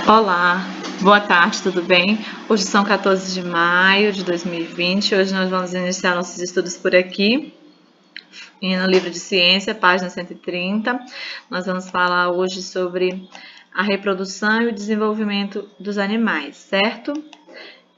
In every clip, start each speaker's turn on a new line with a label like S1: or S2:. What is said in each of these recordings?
S1: Olá, boa tarde, tudo bem? Hoje são 14 de maio de 2020. Hoje nós vamos iniciar nossos estudos por aqui, e no livro de ciência, página 130. Nós vamos falar hoje sobre a reprodução e o desenvolvimento dos animais, certo?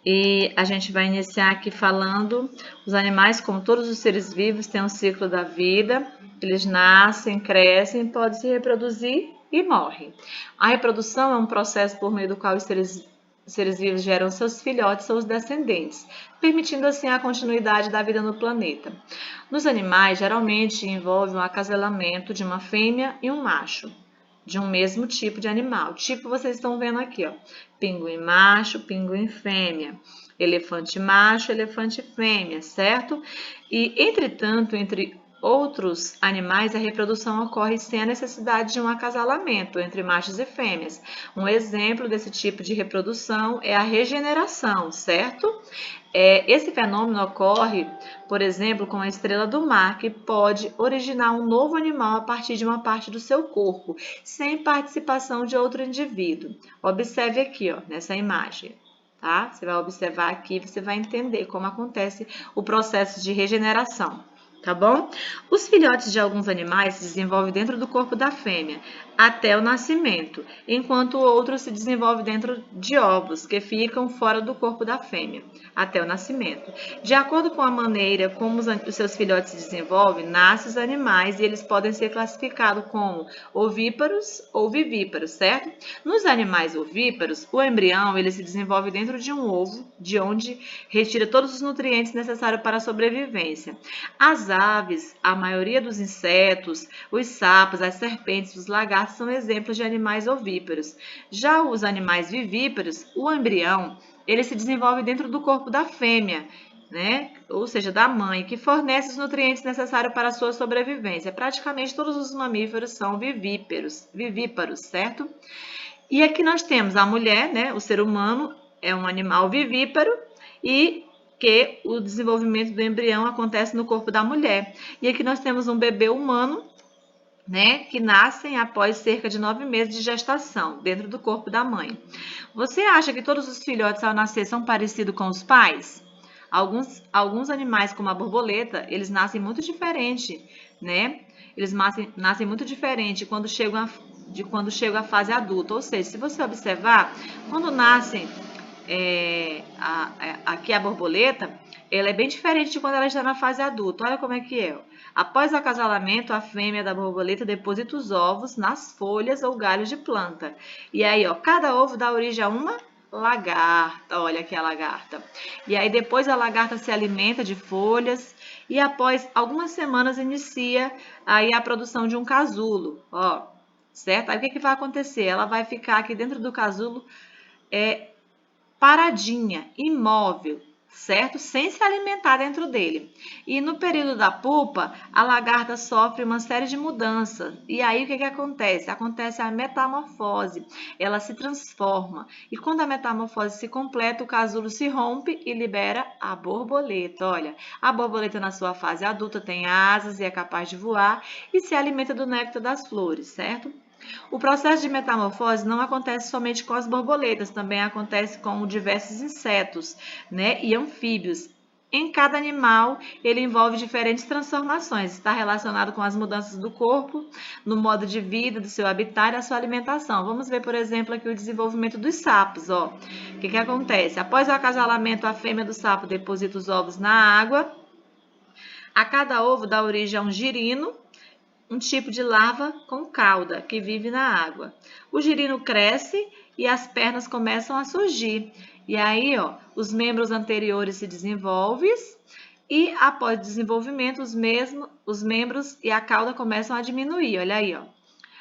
S1: E a gente vai iniciar aqui falando: os animais, como todos os seres vivos, têm um ciclo da vida. Eles nascem, crescem, podem se reproduzir e morrem. A reprodução é um processo por meio do qual os seres vivos geram seus filhotes ou os descendentes, permitindo assim a continuidade da vida no planeta. Nos animais, geralmente envolve um acasalamento de uma fêmea e um macho de um mesmo tipo de animal. Tipo, vocês estão vendo aqui, ó, pinguim macho, pinguim fêmea, elefante macho, elefante fêmea, certo? E, entretanto, entre outros animais, a reprodução ocorre sem a necessidade de um acasalamento entre machos e fêmeas. Um exemplo desse tipo de reprodução é a regeneração, certo? Esse fenômeno ocorre, por exemplo, com a estrela do mar, que pode originar um novo animal a partir de uma parte do seu corpo, sem participação de outro indivíduo. Observe aqui, ó, nessa imagem. Tá? Você vai observar aqui, você vai entender como acontece o processo de regeneração. Tá bom? Os filhotes de alguns animais se desenvolvem dentro do corpo da fêmea até o nascimento, enquanto o outro se desenvolve dentro de ovos que ficam fora do corpo da fêmea até o nascimento. De acordo com a maneira como os seus filhotes se desenvolvem, nascem os animais e eles podem ser classificados como ovíparos ou vivíparos, certo? Nos animais ovíparos, o embrião ele se desenvolve dentro de um ovo, de onde retira todos os nutrientes necessários para a sobrevivência. As aves, a maioria dos insetos, os sapos, as serpentes, os lagartos são exemplos de animais ovíparos. Já os animais vivíparos, o embrião, ele se desenvolve dentro do corpo da fêmea, né? Ou seja, da mãe, que fornece os nutrientes necessários para a sua sobrevivência. Praticamente todos os mamíferos são vivíparos, certo? E aqui nós temos a mulher, né? O ser humano é um animal vivíparo e que o desenvolvimento do embrião acontece no corpo da mulher. E aqui nós temos um bebê humano, né, que nascem após cerca de 9 meses de gestação, dentro do corpo da mãe. Você acha que todos os filhotes ao nascer são parecidos com os pais? Alguns animais, como a borboleta, eles nascem muito diferente, né? Eles nascem muito diferente quando chegam à fase adulta. Ou seja, se você observar, quando nascem aqui a borboleta, ela é bem diferente de quando ela está na fase adulta. Olha como é que é. Após o acasalamento, a fêmea da borboleta deposita os ovos nas folhas ou galhos de planta. E aí, ó, cada ovo dá origem a uma lagarta. Olha aqui a lagarta. E aí depois a lagarta se alimenta de folhas e após algumas semanas inicia aí a produção de um casulo, ó, certo? Aí o que vai acontecer? Ela vai ficar aqui dentro do casulo paradinha, imóvel, certo? Sem se alimentar dentro dele. E no período da pupa, a lagarta sofre uma série de mudanças. E aí o que acontece? Acontece a metamorfose. Ela se transforma. E quando a metamorfose se completa, o casulo se rompe e libera a borboleta. Olha, a borboleta na sua fase adulta tem asas e é capaz de voar e se alimenta do néctar das flores, certo? O processo de metamorfose não acontece somente com as borboletas, também acontece com diversos insetos, né, e anfíbios. Em cada animal, ele envolve diferentes transformações, está relacionado com as mudanças do corpo, no modo de vida, do seu habitat e da sua alimentação. Vamos ver, por exemplo, aqui o desenvolvimento dos sapos. Ó. O que acontece? Após o acasalamento, a fêmea do sapo deposita os ovos na água. A cada ovo dá origem a um girino, um tipo de larva com cauda que vive na água. O girino cresce e as pernas começam a surgir. E aí, ó, os membros anteriores se desenvolvem e após o desenvolvimento, os membros e a cauda começam a diminuir. Olha aí, ó.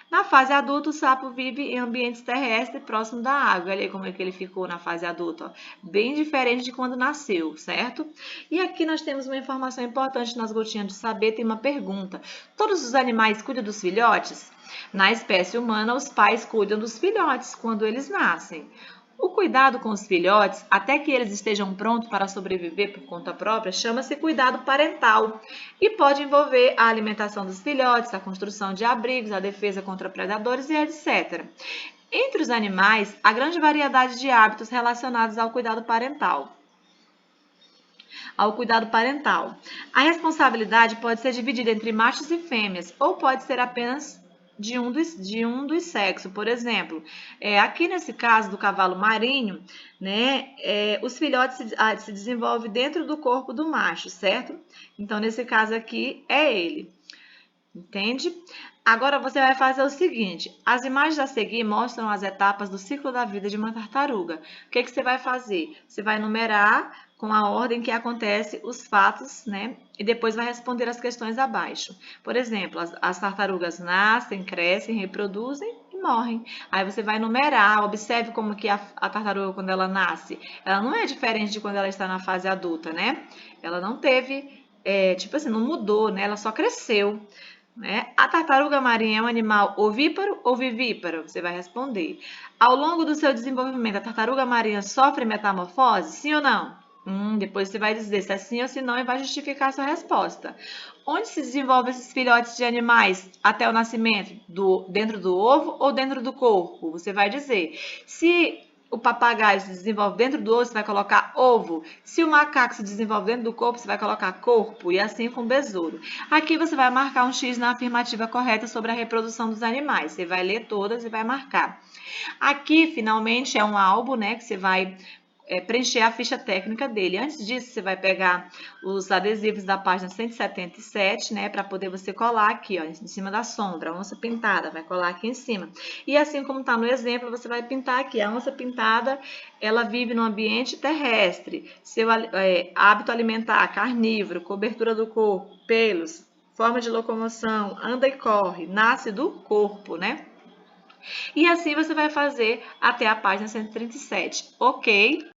S1: Na fase adulta, o sapo vive em ambientes terrestres próximo da água. Olha aí como é que ele ficou na fase adulta. Ó. Bem diferente de quando nasceu, certo? E aqui nós temos uma informação importante nas gotinhas de saber. Tem uma pergunta. Todos os animais cuidam dos filhotes? Na espécie humana, os pais cuidam dos filhotes quando eles nascem. O cuidado com os filhotes, até que eles estejam prontos para sobreviver por conta própria, chama-se cuidado parental e pode envolver a alimentação dos filhotes, a construção de abrigos, a defesa contra predadores e etc. Entre os animais, há grande variedade de hábitos relacionados ao cuidado parental. A responsabilidade pode ser dividida entre machos e fêmeas, ou pode ser apenas de um dos sexos. Por exemplo, aqui nesse caso do cavalo marinho, né, os filhotes se desenvolvem dentro do corpo do macho, certo? Então, nesse caso aqui, é ele. Entende? Agora você vai fazer o seguinte: as imagens a seguir mostram as etapas do ciclo da vida de uma tartaruga. O que você vai fazer? Você vai numerar com a ordem que acontece os fatos, né? E depois vai responder as questões abaixo. Por exemplo, as tartarugas nascem, crescem, reproduzem e morrem. Aí você vai numerar, observe como que a tartaruga, quando ela nasce, ela não é diferente de quando ela está na fase adulta, né? Ela não teve, tipo assim, não mudou, né? Ela só cresceu. Né? A tartaruga marinha é um animal ovíparo ou vivíparo? Você vai responder. Ao longo do seu desenvolvimento, a tartaruga marinha sofre metamorfose? Sim ou não? Depois você vai dizer se é sim ou se não e vai justificar a sua resposta. Onde se desenvolvem esses filhotes de animais até o nascimento? Dentro do ovo ou dentro do corpo? Você vai dizer. Se o papagaio se desenvolve dentro do ovo, você vai colocar ovo. Se o macaco se desenvolve dentro do corpo, você vai colocar corpo. E assim com o besouro. Aqui você vai marcar um X na afirmativa correta sobre a reprodução dos animais. Você vai ler todas e vai marcar. Aqui, finalmente, é um álbum, né, que você vai preencher a ficha técnica dele. Antes disso, você vai pegar os adesivos da página 177, né, para poder você colar aqui, ó, em cima da sombra, a onça pintada, vai colar aqui em cima. E assim como está no exemplo, você vai pintar aqui. A onça pintada, ela vive no ambiente terrestre. Seu hábito alimentar, carnívoro, cobertura do corpo, pelos, forma de locomoção, anda e corre, nasce do corpo, né? E assim você vai fazer até a página 137, ok?